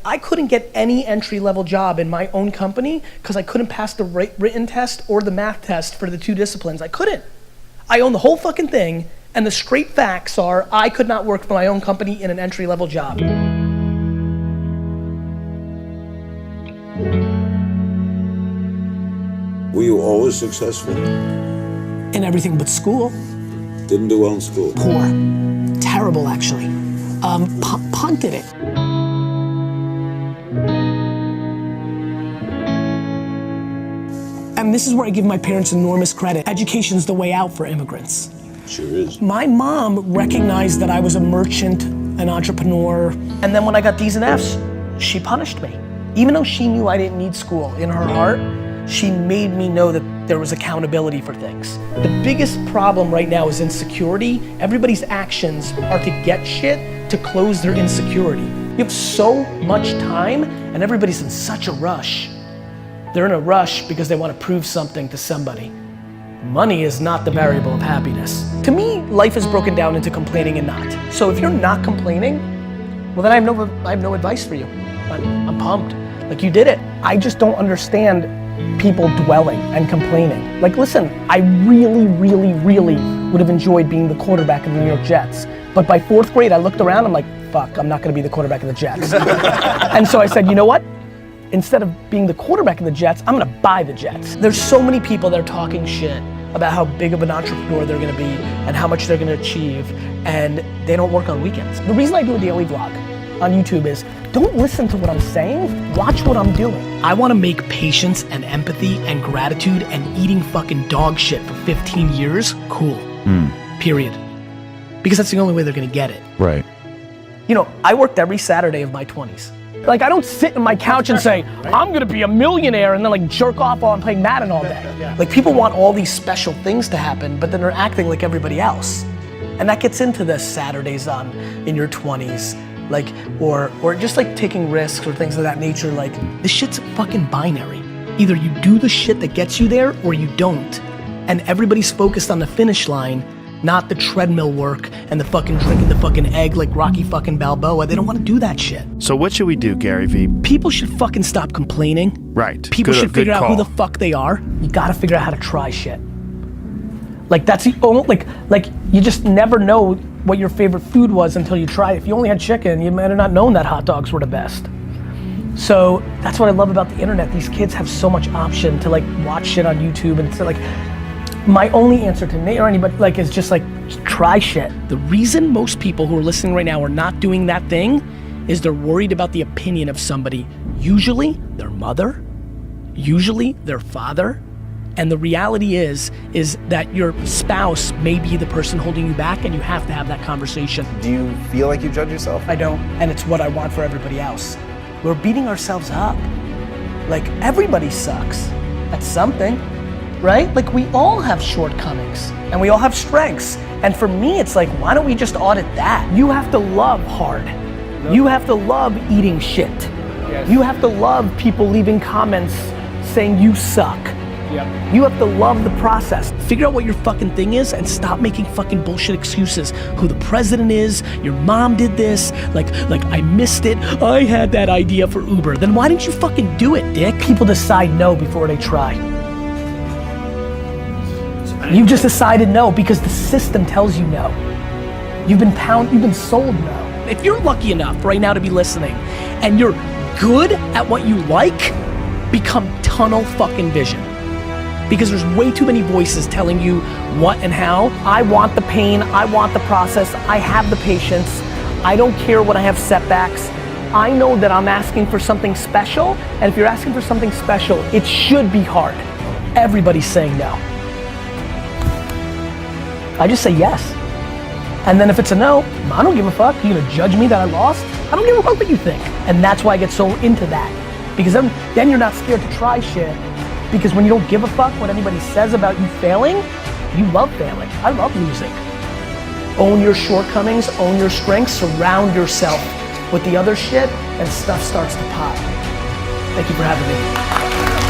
I couldn't get any entry-level job in my own company because I couldn't pass the written test or the math test for the 2 disciplines. I couldn't. I own the whole fucking thing, and the straight facts are I could not work for my own company in an entry-level job. Were you always successful? In everything but school. Didn't do well in school? Poor. Terrible, actually. Punted it. And this is where I give my parents enormous credit. Education's the way out for immigrants. Sure is. My mom recognized that I was a merchant, an entrepreneur, and then when I got D's and F's, she punished me. Even though she knew I didn't need school, in her heart, she made me know that there was accountability for things. The biggest problem right now is insecurity. Everybody's actions are to get shit to close their insecurity. You have so much time and everybody's in such a rush. They're in a rush because they want to prove something to somebody. Money is not the variable of happiness. To me, life is broken down into complaining and not. So if you're not complaining, well then I have no advice for you. I'm pumped. Like, you did it. I just don't understand people dwelling and complaining. Like, listen, I really would have enjoyed being the quarterback of the New York Jets. But by 4th grade, I looked around, I'm like, fuck, I'm not gonna be the quarterback of the Jets. And so I said, you know what? Instead of being the quarterback of the Jets, I'm gonna buy the Jets. There's so many people that are talking shit about how big of an entrepreneur they're gonna be and how much they're gonna achieve, and they don't work on weekends. The reason I do a daily vlog on YouTube is, don't listen to what I'm saying, watch what I'm doing. I wanna make patience and empathy and gratitude and eating fucking dog shit for 15 years cool, period. Because that's the only way they're gonna get it. Right. You know, I worked every Saturday of my 20s. Like, I don't sit in my couch and say, I'm gonna be a millionaire and then like jerk off while I'm playing Madden all day. Like, people want all these special things to happen, but then they're acting like everybody else. And that gets into the Saturdays in your 20s. Like, or just like taking risks or things of that nature. Like, this shit's fucking binary. Either you do the shit that gets you there or you don't. And everybody's focused on the finish line, not the treadmill work and the fucking drinking the fucking egg like Rocky fucking Balboa. They don't want to do that shit. So what should we do, Gary V? People should fucking stop complaining. Right. People should figure out who the fuck they are. You gotta figure out how to try shit. Like, that's the only, like you just never know what your favorite food was until you try it. If you only had chicken, you might have not known that hot dogs were the best. So that's what I love about the internet. These kids have so much option to like watch shit on YouTube, and so like, my only answer to Nate or anybody like is just like, try shit. The reason most people who are listening right now are not doing that thing is they're worried about the opinion of somebody, usually their mother, usually their father. And the reality is that your spouse may be the person holding you back, and you have to have that conversation. Do you feel like you judge yourself? I don't, and it's what I want for everybody else. We're beating ourselves up. Like, everybody sucks at something, right? Like, we all have shortcomings, and we all have strengths. And for me, it's like, why don't we just audit that? You have to love hard. You have to love eating shit. Yes. You have to love people leaving comments saying you suck. Yep. You have to love the process. Figure out what your fucking thing is and stop making fucking bullshit excuses. Who the president is, your mom did this, like I missed it, I had that idea for Uber. Then why didn't you fucking do it, dick? People decide no before they try. You just decided no because the system tells you no. You've been sold no. If you're lucky enough right now to be listening and you're good at what you like, become tunnel fucking vision. Because there's way too many voices telling you what and how. I want the pain, I want the process, I have the patience, I don't care when I have setbacks. I know that I'm asking for something special, and if you're asking for something special, it should be hard. Everybody's saying no. I just say yes. And then if it's a no, I don't give a fuck. You gonna judge me that I lost? I don't give a fuck what you think. And that's why I get so into that. Because then you're not scared to try shit. Because when you don't give a fuck what anybody says about you failing, you love failing. I love losing. Own your shortcomings, own your strengths, surround yourself with the other shit, and stuff starts to pop. Thank you for having me.